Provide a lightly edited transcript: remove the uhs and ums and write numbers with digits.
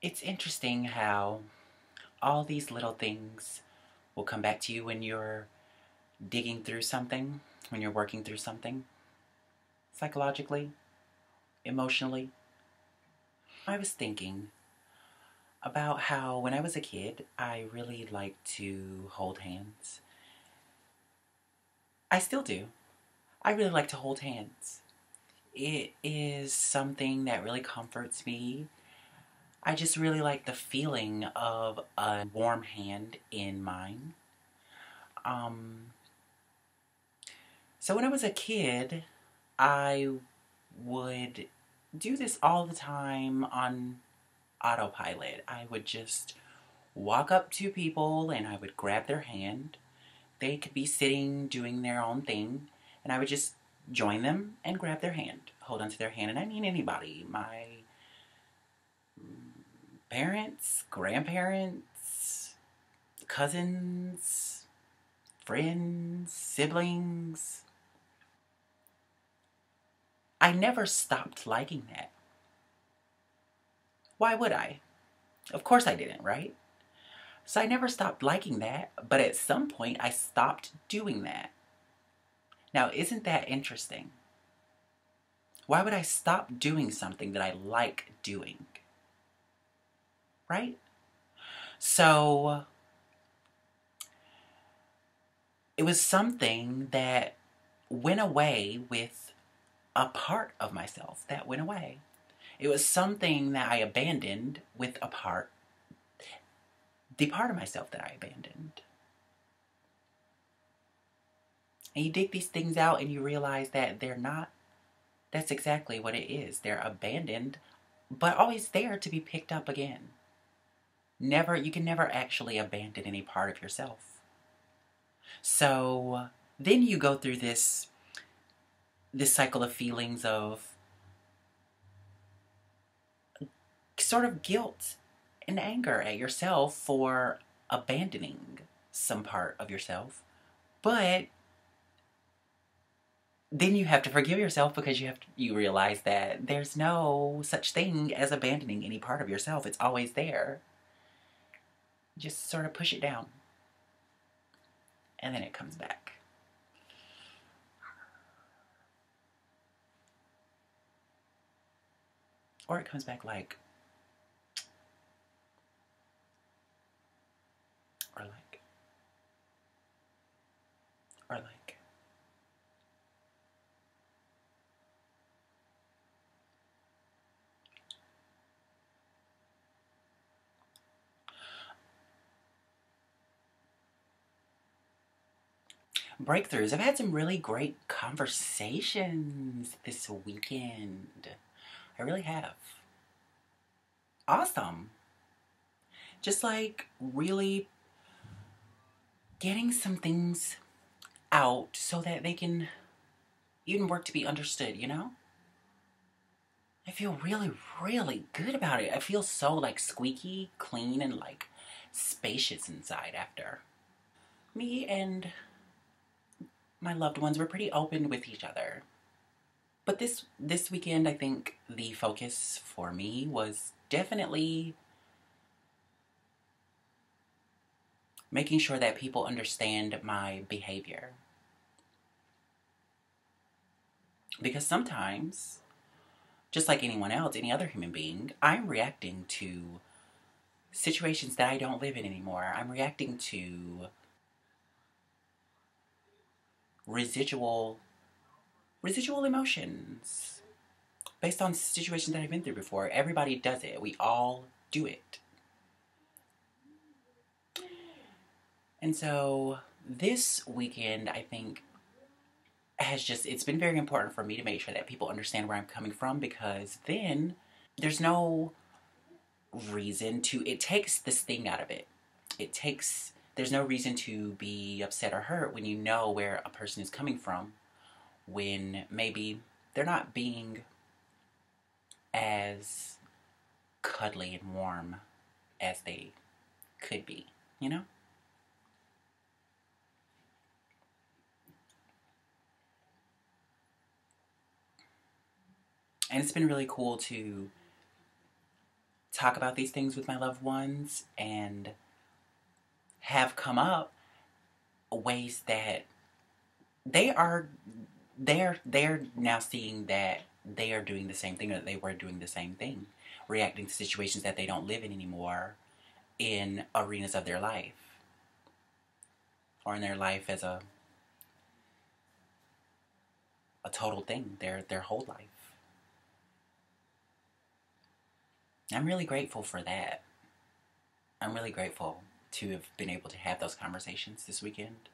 It's interesting how all these little things will come back to you when you're digging through something, when you're working through something, psychologically, emotionally. I was thinking about how when I was a kid, I really liked to hold hands. I still do. I really like to hold hands. It is something that really comforts me. I just really like the feeling of a warm hand in mine. Um, so when I was a kid, I would do this all the time on autopilot. I would just walk up to people and I would grab their hand. They could be sitting doing their own thing, and I would just join them and grab their hand, hold onto their hand. And I mean anybody, my parents, grandparents, cousins, friends, siblings. I never stopped liking that. Why would I? Of course I didn't, right? So I never stopped liking that, but at some point I stopped doing that. Now, isn't that interesting? Why would I stop doing something that I like doing? Right? So it was something that went away with a part of myself that went away. It was something that I abandoned with the part of myself that I abandoned. And you dig these things out and you realize that they're not, that's exactly what it is. They're abandoned, but always there to be picked up again. You can never actually abandon any part of yourself. So then you go through this cycle of feelings of sort of guilt and anger at yourself for abandoning some part of yourself. But then you have to forgive yourself because you realize that there's no such thing as abandoning any part of yourself. It's always there. Just sort of push it down. And then it comes back. Or it comes back like, or like, or like. Breakthroughs. I've had some really great conversations this weekend. I really have. Awesome. Just like really getting some things out so that they can even work to be understood, you know? I feel really, really good about it. I feel so like squeaky, clean, and like spacious inside after. Me and my loved ones were pretty open with each other. But this weekend, I think the focus for me was definitely making sure that people understand my behavior. Because sometimes, just like anyone else, any other human being, I'm reacting to situations that I don't live in anymore. I'm reacting to residual residual emotions based on situations that I've been through before. Everybody does it. We all do it. And so this weekend, I think, it's been very important for me to make sure that people understand where I'm coming from, because then there's no reason it takes the sting out of it. There's no reason to be upset or hurt when you know where a person is coming from, when maybe they're not being as cuddly and warm as they could be, you know? And it's been really cool to talk about these things with my loved ones and have come up ways that they're now seeing that they are doing the same thing, or that they were doing the same thing, reacting to situations that they don't live in anymore in arenas of their life, or in their life as a total thing, their whole life. I'm really grateful for that. I'm really grateful to have been able to have those conversations this weekend.